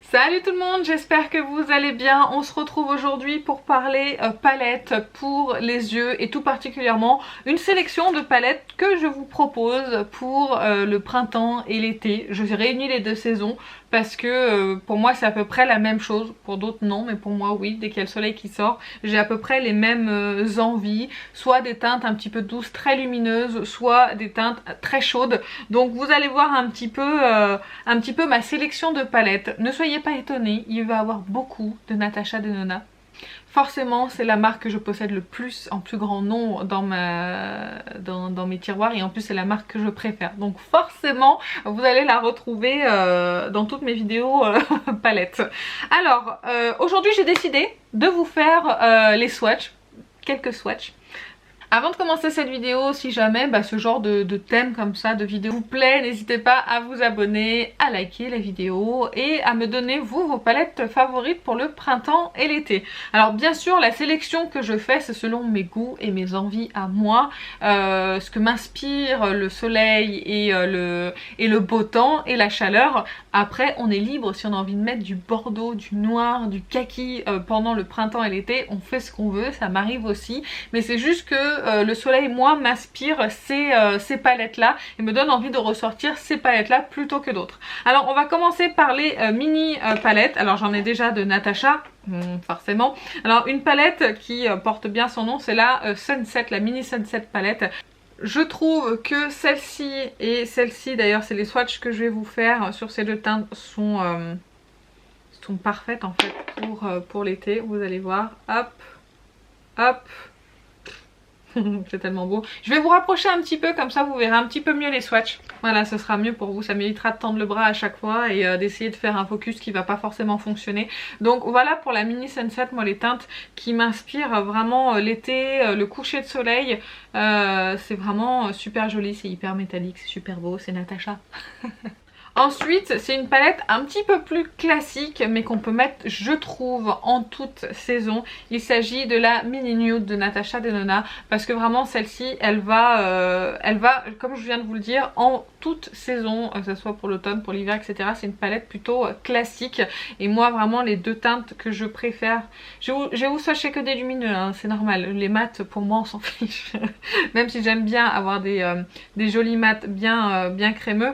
Salut tout le monde, j'espère que vous allez bien. On se retrouve aujourd'hui pour parler palettes pour les yeux et tout particulièrement une sélection de palettes que je vous propose pour le printemps et l'été. Je réunis les deux saisons parce que pour moi c'est à peu près la même chose, pour d'autres non, mais pour moi oui, dès qu'il y a le soleil qui sort, j'ai à peu près les mêmes envies, soit des teintes un petit peu douces, très lumineuses, soit des teintes très chaudes. Donc vous allez voir un petit peu ma sélection de palettes. Ne soyez pas étonnés, il va y avoir beaucoup de Natasha Denona. Forcément, c'est la marque que je possède le plus en plus grand nombre dans mes tiroirs et en plus c'est la marque que je préfère. Donc forcément, vous allez la retrouver dans toutes mes vidéos palettes. Alors, aujourd'hui j'ai décidé de vous faire les swatchs, quelques swatchs. Avant de commencer cette vidéo, si jamais ce genre de thème comme ça, de vidéo vous plaît, n'hésitez pas à vous abonner, à liker la vidéo et à me donner vous vos palettes favorites pour le printemps et l'été. Alors bien sûr la sélection que je fais c'est selon mes goûts et mes envies à moi, ce que m'inspire le soleil et le beau temps et la chaleur. Après on est libre, si on a envie de mettre du bordeaux, du noir, du kaki pendant le printemps et l'été, on fait ce qu'on veut, ça m'arrive aussi, mais c'est juste que le soleil moi m'inspire ces palettes là et me donne envie de ressortir ces palettes là plutôt que d'autres. Alors on va commencer par les mini palettes. Alors j'en ai déjà de Natasha, forcément. Alors une palette qui porte bien son nom, c'est la Sunset, la mini Sunset palette. Je trouve que celle-ci et celle-ci, d'ailleurs c'est les swatchs que je vais vous faire sur ces deux teintes, sont parfaites en fait pour l'été. Vous allez voir, hop, hop. C'est tellement beau. Je vais vous rapprocher un petit peu, comme ça vous verrez un petit peu mieux les swatchs. Voilà, ce sera mieux pour vous, ça m'évitera de tendre le bras à chaque fois et d'essayer de faire un focus qui va pas forcément fonctionner. Donc voilà pour la mini Sunset, moi les teintes qui m'inspirent vraiment l'été, le coucher de soleil. C'est vraiment super joli, c'est hyper métallique, c'est super beau, c'est Natasha. Ensuite, c'est une palette un petit peu plus classique, mais qu'on peut mettre, je trouve, en toute saison. Il s'agit de la Mini Nude de Natasha Denona, parce que vraiment, celle-ci, elle va, comme je viens de vous le dire, en toute saison, que ce soit pour l'automne, pour l'hiver, etc. C'est une palette plutôt classique. Et moi, vraiment, les deux teintes que je préfère, je vais vous swatcher que des lumineux, hein, c'est normal. Les mats, pour moi, on s'en fiche. Même si j'aime bien avoir des jolis mats bien crémeux.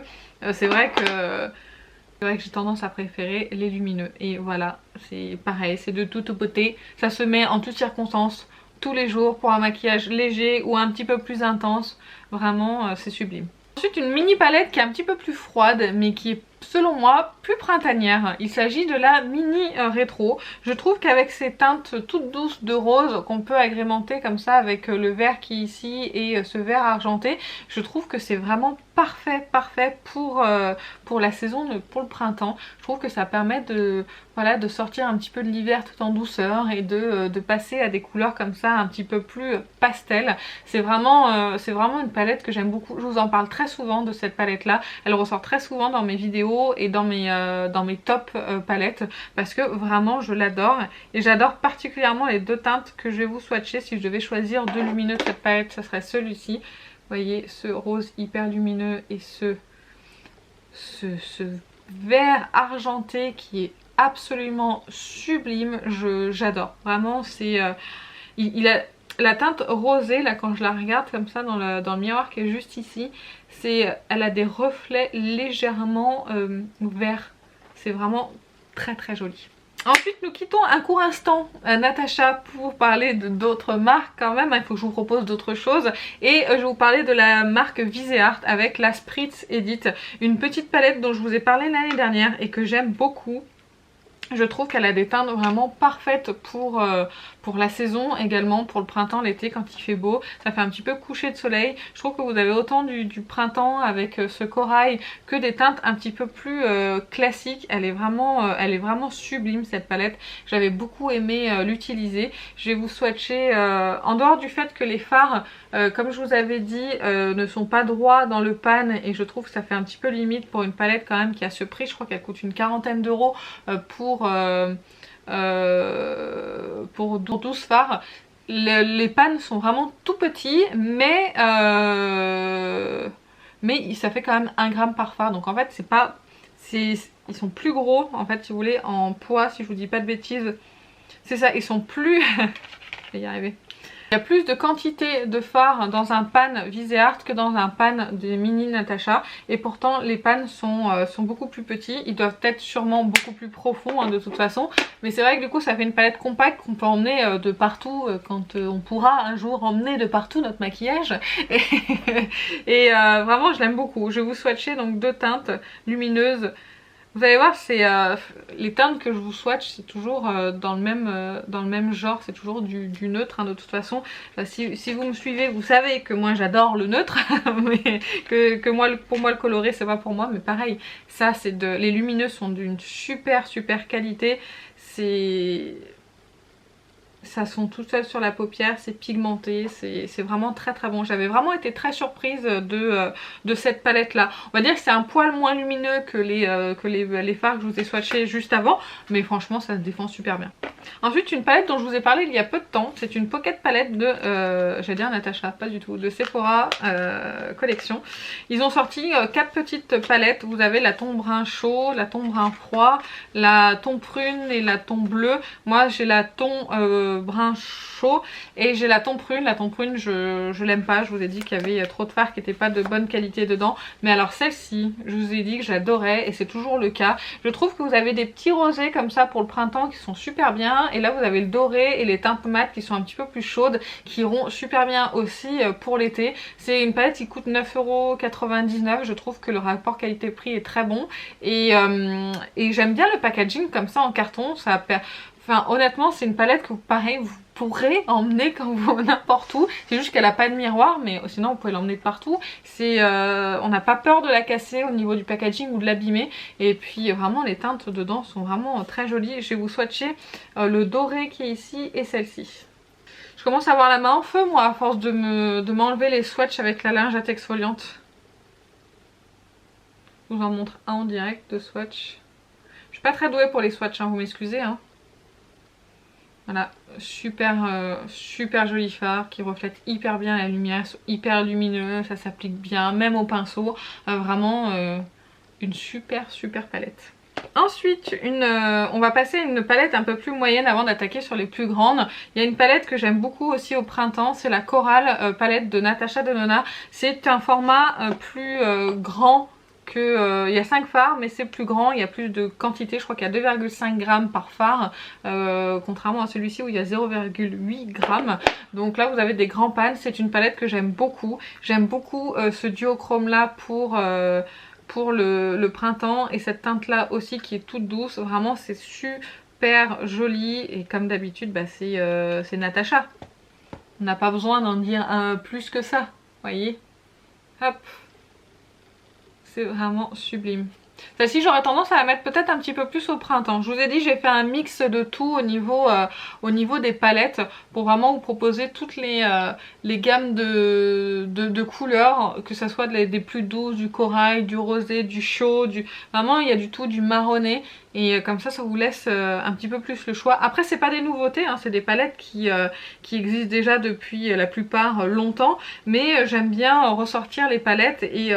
C'est vrai que j'ai tendance à préférer les lumineux. Et voilà, c'est pareil, c'est de toute beauté. Ça se met en toutes circonstances, tous les jours, pour un maquillage léger ou un petit peu plus intense. Vraiment, c'est sublime. Ensuite, une mini palette qui est un petit peu plus froide, mais qui est selon moi plus printanière. Il s'agit de la mini rétro. Je trouve qu'avec ces teintes toutes douces de rose qu'on peut agrémenter comme ça avec le vert qui est ici et ce vert argenté, je trouve que c'est vraiment parfait pour la saison, pour le printemps. Je trouve que ça permet de sortir un petit peu de l'hiver tout en douceur et de passer à des couleurs comme ça un petit peu plus pastel. C'est vraiment une palette que j'aime beaucoup. Je vous en parle très souvent de cette palette là. Elle ressort très souvent dans mes vidéos et dans mes top palettes parce que vraiment je l'adore et j'adore particulièrement les deux teintes que je vais vous swatcher. Si je devais choisir deux lumineux de cette palette, ça serait celui-ci. Vous voyez ce rose hyper lumineux et ce vert argenté qui est absolument sublime. J'adore vraiment. C'est il a la teinte rosée là, quand je la regarde comme ça dans le miroir qui est juste ici, elle a des reflets légèrement verts. C'est vraiment très joli. Ensuite, nous quittons un court instant Natasha pour parler d'autres marques quand même. Il faut que je vous propose d'autres choses. Et je vais vous parler de la marque Viseart avec la Spritz Edit. Une petite palette dont je vous ai parlé l'année dernière et que j'aime beaucoup. Je trouve qu'elle a des teintes vraiment parfaites pour la saison, également pour le printemps, l'été quand il fait beau. Ça fait un petit peu coucher de soleil. Je trouve que vous avez autant du printemps avec ce corail que des teintes un petit peu plus classiques. Elle est vraiment sublime cette palette. J'avais beaucoup aimé l'utiliser. Je vais vous swatcher, en dehors du fait que les fards, comme je vous avais dit, ne sont pas droits dans le pan et je trouve que ça fait un petit peu limite pour une palette quand même qui a ce prix. Je crois qu'elle coûte une quarantaine d'euros pour 12 fards. Les pans sont vraiment tout petits, mais ça fait quand même 1 gramme par fard. Donc en fait c'est ils sont plus gros en fait si vous voulez en poids, si je vous dis pas de bêtises. C'est ça, ils sont plus... je vais y arriver. Il y a plus de quantité de fard dans un pan Viseart que dans un pan des mini Natasha. Et pourtant les pans sont beaucoup plus petits. Ils doivent être sûrement beaucoup plus profonds hein, de toute façon. Mais c'est vrai que du coup ça fait une palette compacte qu'on peut emmener de partout quand on pourra un jour emmener de partout notre maquillage. Et vraiment je l'aime beaucoup. Je vais vous swatcher donc 2 teintes lumineuses. Vous allez voir, c'est les teintes que je vous swatch, c'est toujours dans le même genre, c'est toujours du neutre hein, de toute façon. Si vous me suivez, vous savez que moi j'adore le neutre, mais que moi, pour moi le coloré c'est pas pour moi, mais pareil, ça c'est les lumineux sont d'une super qualité, ça sont toutes seules sur la paupière, c'est pigmenté, c'est vraiment très bon. J'avais vraiment été très surprise de cette palette là. On va dire que c'est un poil moins lumineux que les fards que je vous ai swatchés juste avant, mais franchement ça se défend super bien. Ensuite une palette dont je vous ai parlé il y a peu de temps, c'est une pocket palette de, j'allais dire Natasha, pas du tout, de Sephora collection. Ils ont sorti 4 petites palettes, vous avez la ton brun chaud, la ton brun froid, la ton prune et la ton bleu. Moi j'ai la ton brun chaud et j'ai la ton prune. La ton prune je l'aime pas, je vous ai dit qu'il y avait trop de fard qui n'étaient pas de bonne qualité dedans, mais alors celle-ci je vous ai dit que j'adorais et c'est toujours le cas. Je trouve que vous avez des petits rosés comme ça pour le printemps qui sont super bien, et là vous avez le doré et les teintes mat qui sont un petit peu plus chaudes qui iront super bien aussi pour l'été. C'est une palette qui coûte 9,99 €. Je trouve que le rapport qualité-prix est très bon et j'aime bien le packaging comme ça en carton. Enfin honnêtement c'est une palette que pareil vous pourrez emmener quand vous n'importe où. C'est juste qu'elle n'a pas de miroir, mais sinon vous pouvez l'emmener de partout. On n'a pas peur de la casser au niveau du packaging ou de l'abîmer. Et puis vraiment les teintes dedans sont vraiment très jolies. Je vais vous swatcher le doré qui est ici et celle-ci. Je commence à avoir la main en feu moi à force de m'enlever les swatchs avec la lingette exfoliante. Je vous en montre un en direct de swatch. Je suis pas très douée pour les swatchs hein, vous m'excusez hein. Voilà, super joli fard qui reflète hyper bien la lumière, hyper lumineux, ça s'applique bien, même au pinceau. Vraiment une super palette. Ensuite, on va passer à une palette un peu plus moyenne avant d'attaquer sur les plus grandes. Il y a une palette que j'aime beaucoup aussi au printemps, c'est la Coral palette de Natasha Denona. C'est un format plus grand. Il y a 5 fards mais c'est plus grand, il y a plus de quantité, je crois qu'il y a 2,5 g par fard contrairement à celui-ci où il y a 0,8 g. Donc là vous avez des grands pans, c'est une palette que j'aime beaucoup. J'aime beaucoup ce duochrome là pour le printemps et cette teinte là aussi qui est toute douce. Vraiment c'est super joli et comme d'habitude bah, c'est Natasha. On n'a pas besoin d'en dire plus que ça, voyez. Hop. C'est vraiment sublime. Celle-ci j'aurais tendance à la mettre peut-être un petit peu plus au printemps. Je vous ai dit j'ai fait un mix de tout au niveau des palettes pour vraiment vous proposer toutes les gammes de couleurs, que ce soit des plus douces, du corail, du rosé, du chaud, vraiment il y a du tout, du marronné. Et comme ça vous laisse un petit peu plus le choix. Après c'est pas des nouveautés, hein, c'est des palettes qui existent déjà depuis la plupart longtemps. Mais j'aime bien ressortir les palettes et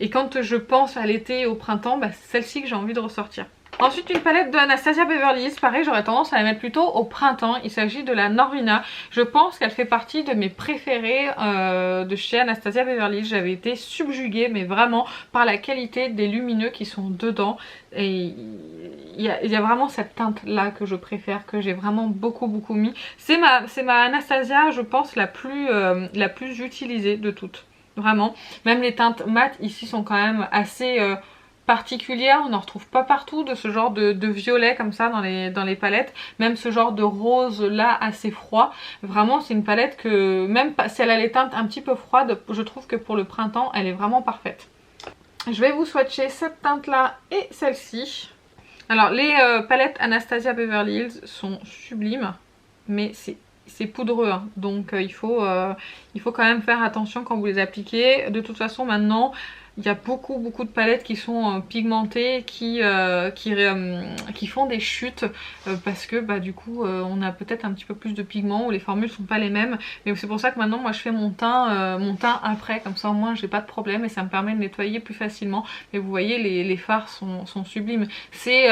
quand je pense à l'été et au printemps, bah, c'est celle-ci que j'ai envie de ressortir. Ensuite une palette de Anastasia Beverly Hills, pareil j'aurais tendance à la mettre plutôt au printemps. Il s'agit de la Norvina. Je pense qu'elle fait partie de mes préférées de chez Anastasia Beverly Hills. J'avais été subjuguée mais vraiment par la qualité des lumineux qui sont dedans. Et il y a vraiment cette teinte là que je préfère, que j'ai vraiment beaucoup mis. C'est ma Anastasia je pense la plus utilisée de toutes. Vraiment. Même les teintes mat ici sont quand même assez... particulière, on n'en retrouve pas partout de ce genre de violet comme ça dans les palettes, même ce genre de rose là assez froid. Vraiment c'est une palette que même si elle a les teintes un petit peu froides, je trouve que pour le printemps elle est vraiment parfaite. Je vais vous swatcher cette teinte là et celle-ci. Alors les palettes Anastasia Beverly Hills sont sublimes, mais c'est poudreux hein. Donc il faut quand même faire attention quand vous les appliquez. De toute façon maintenant Il y a beaucoup de palettes qui sont pigmentées, qui font des chutes parce que bah, du coup on a peut-être un petit peu plus de pigments ou les formules sont pas les mêmes. Mais c'est pour ça que maintenant moi je fais mon teint après, comme ça au moins j'ai pas de problème et ça me permet de nettoyer plus facilement. Mais vous voyez les fards sont sublimes. C'est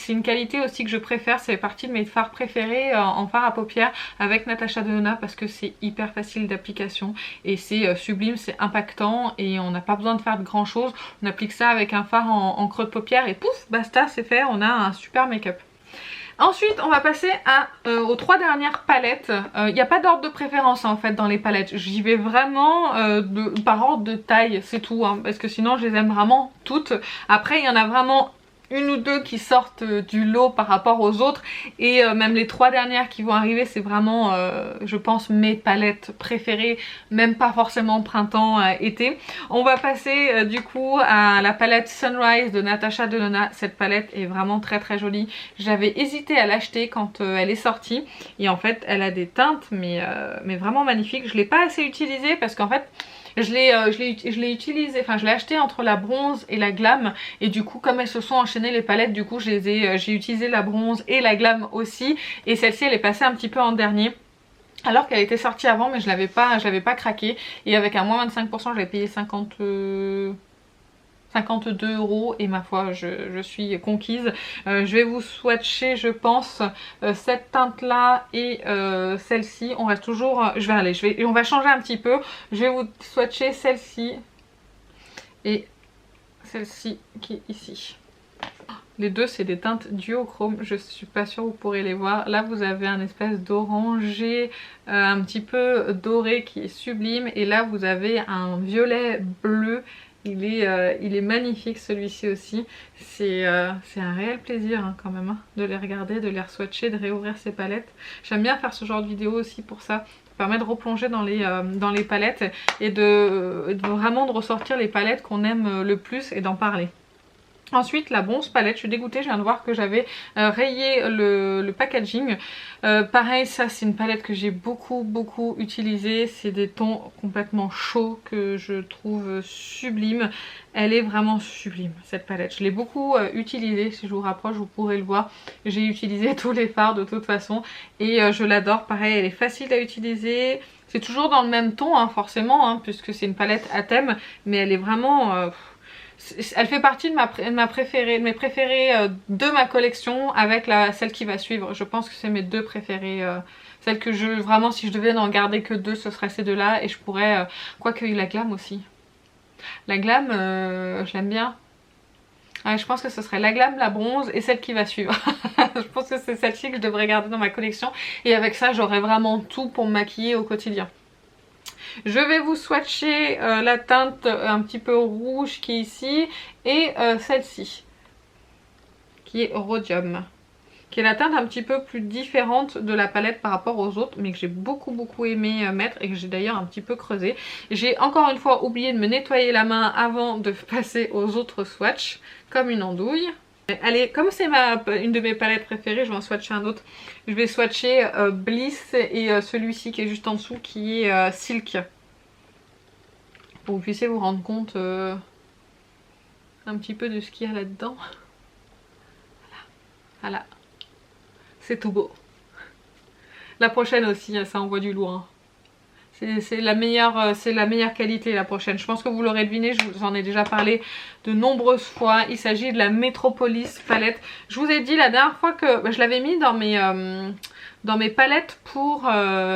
une qualité aussi que je préfère, c'est partie de mes fards préférés en fard à paupières avec Natasha Denona parce que c'est hyper facile d'application et c'est sublime, c'est impactant et on n'a pas besoin de faire grand chose. On applique ça avec un fard en creux de paupière et pouf, basta, c'est fait, on a un super make-up. Ensuite, on va passer aux 3 dernières palettes. Il n'y a pas d'ordre de préférence en fait dans les palettes. J'y vais vraiment par ordre de taille, c'est tout. Hein, parce que sinon, je les aime vraiment toutes. Après, il y en a vraiment une ou deux qui sortent du lot par rapport aux autres et même les 3 dernières qui vont arriver, c'est vraiment je pense mes palettes préférées, même pas forcément printemps, été. On va passer du coup à la palette Sunrise de Natasha Denona. Cette palette est vraiment très jolie. J'avais hésité à l'acheter quand elle est sortie et en fait elle a des teintes mais vraiment magnifiques. Je l'ai pas assez utilisée parce qu'en fait je l'ai utilisé, enfin je l'ai acheté entre la bronze et la glam et du coup comme elles se sont enchaînées les palettes, du coup j'ai utilisé la bronze et la glam aussi et celle-ci elle est passée un petit peu en dernier. Alors qu'elle était sortie avant mais je l'avais pas craqué et avec un moins 25% je l'ai payé 52 € et ma foi je suis conquise. Je vais vous swatcher je pense cette teinte là et celle-ci. On reste toujours, on va changer un petit peu. Je vais vous swatcher celle-ci et celle-ci qui est ici. Les deux c'est des teintes duochrome, je suis pas sûre vous pourrez les voir. Là vous avez un espèce d'orangé un petit peu doré qui est sublime et là vous avez un violet bleu. Il est magnifique celui-ci aussi. C'est un réel plaisir hein, quand même hein, de les regarder, de les swatcher, de réouvrir ces palettes. J'aime bien faire ce genre de vidéo aussi pour ça. Ça permet de replonger dans les palettes et vraiment de ressortir les palettes qu'on aime le plus et d'en parler. Ensuite la bronze palette, je suis dégoûtée, je viens de voir que j'avais rayé le packaging. Pareil, ça c'est une palette que j'ai beaucoup utilisée. C'est des tons complètement chauds que je trouve sublimes. Elle est vraiment sublime cette palette. Je l'ai beaucoup utilisée, si je vous rapproche vous pourrez le voir. J'ai utilisé tous les fards de toute façon et je l'adore. Pareil, elle est facile à utiliser. C'est toujours dans le même ton hein, forcément hein, puisque c'est une palette à thème. Mais elle est vraiment... elle fait partie de mes préférées de ma collection avec celle qui va suivre. Je pense que c'est mes deux préférées. Celle que vraiment si je devais n'en garder que deux, ce serait ces deux là. Et je pourrais, quoique la glam aussi. La glam, je l'aime bien. Ouais, je pense que ce serait la glam, la bronze et celle qui va suivre. Je pense que c'est celle-ci que je devrais garder dans ma collection. Et avec ça, j'aurai vraiment tout pour me maquiller au quotidien. Je vais vous swatcher la teinte un petit peu rouge qui est ici et celle-ci qui est Rhodium, qui est la teinte un petit peu plus différente de la palette par rapport aux autres mais que j'ai beaucoup aimé mettre et que j'ai d'ailleurs un petit peu creusé. J'ai encore une fois oublié de me nettoyer la main avant de passer aux autres swatchs comme une andouille. Allez, comme c'est une de mes palettes préférées, je vais en swatcher un autre. Je vais swatcher Bliss et celui-ci qui est juste en dessous qui est Silk. Pour que vous puissiez vous rendre compte un petit peu de ce qu'il y a là-dedans. Voilà. C'est tout beau. La prochaine aussi, ça envoie du lourd. C'est la meilleure qualité la prochaine. Je pense que vous l'aurez deviné, je vous en ai déjà parlé de nombreuses fois. Il s'agit de la Metropolis palette. Je vous ai dit la dernière fois que je l'avais mis dans mes palettes pour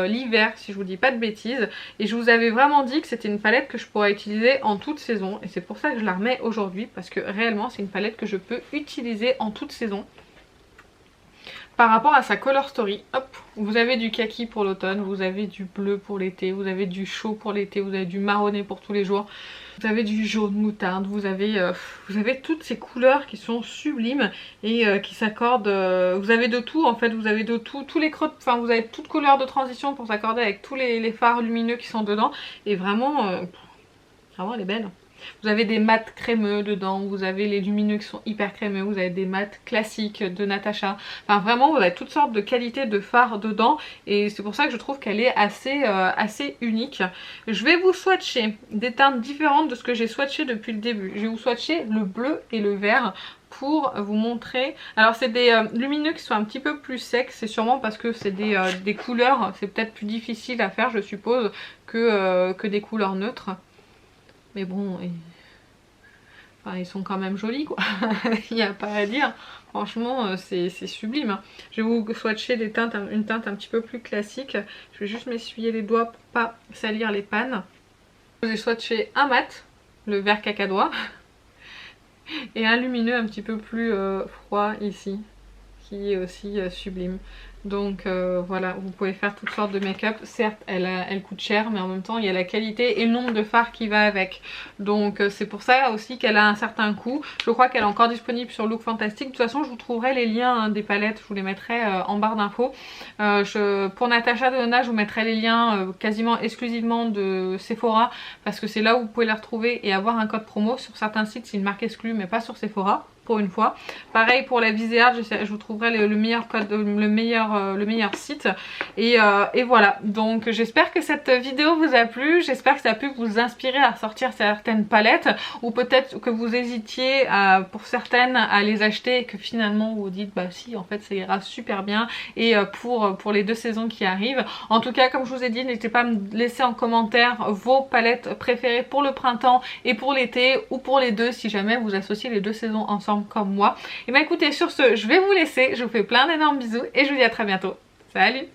l'hiver, si je vous dis pas de bêtises. Et je vous avais vraiment dit que c'était une palette que je pourrais utiliser en toute saison. Et c'est pour ça que je la remets aujourd'hui, parce que réellement c'est une palette que je peux utiliser en toute saison. Par rapport à sa color story, hop, vous avez du kaki pour l'automne, vous avez du bleu pour l'été, vous avez du chaud pour l'été, vous avez du marronné pour tous les jours, vous avez du jaune moutarde, vous avez toutes ces couleurs qui sont sublimes et qui s'accordent, vous avez de tout en fait, vous avez de tout, tous les creux, enfin vous avez toutes couleurs de transition pour s'accorder avec tous les fards lumineux qui sont dedans et vraiment, vraiment elle est belle. Vous avez des mats crémeux dedans, vous avez les lumineux qui sont hyper crémeux, vous avez des mats classiques de Natasha. Enfin vraiment vous avez toutes sortes de qualités de fard dedans et c'est pour ça que je trouve qu'elle est assez unique. Je vais vous swatcher des teintes différentes de ce que j'ai swatché depuis le début. Je vais vous swatcher le bleu et le vert pour vous montrer. Alors c'est des lumineux qui sont un petit peu plus secs, c'est sûrement parce que c'est des couleurs, c'est peut-être plus difficile à faire je suppose que des couleurs neutres. Mais bon, enfin, ils sont quand même jolis quoi, il n'y a pas à dire. Franchement c'est sublime hein. Je vais vous swatcher des teintes, une teinte un petit peu plus classique. Je vais juste m'essuyer les doigts pour pas salir les pannes. Je vais swatcher un mat, le vert cacadois, et un lumineux un petit peu plus froid ici, qui est aussi sublime. Donc voilà, vous pouvez faire toutes sortes de make-up. Certes, elle coûte cher, mais en même temps, il y a la qualité et le nombre de fards qui va avec. Donc c'est pour ça aussi qu'elle a un certain coût. Je crois qu'elle est encore disponible sur Look Fantastic. De toute façon, je vous trouverai les liens hein, des palettes. Je vous les mettrai en barre d'infos. Pour Natasha Denona, je vous mettrai les liens quasiment exclusivement de Sephora. Parce que c'est là où vous pouvez les retrouver et avoir un code promo. Sur certains sites, c'est une marque exclue, mais pas sur Sephora. Pour une fois. Pareil pour la Viséart, je vous trouverai le meilleur code, le meilleur site. Et voilà, donc j'espère que cette vidéo vous a plu, j'espère que ça a pu vous inspirer à sortir certaines palettes, ou peut-être que vous hésitiez pour certaines à les acheter et que finalement vous vous dites bah si en fait ça ira super bien et pour les 2 saisons qui arrivent. En tout cas comme je vous ai dit, n'hésitez pas à me laisser en commentaire vos palettes préférées pour le printemps et pour l'été, ou pour les deux si jamais vous associez les 2 saisons ensemble comme moi. Et bah écoutez, sur ce, je vais vous laisser. Je vous fais plein d'énormes bisous et je vous dis à très bientôt. Salut!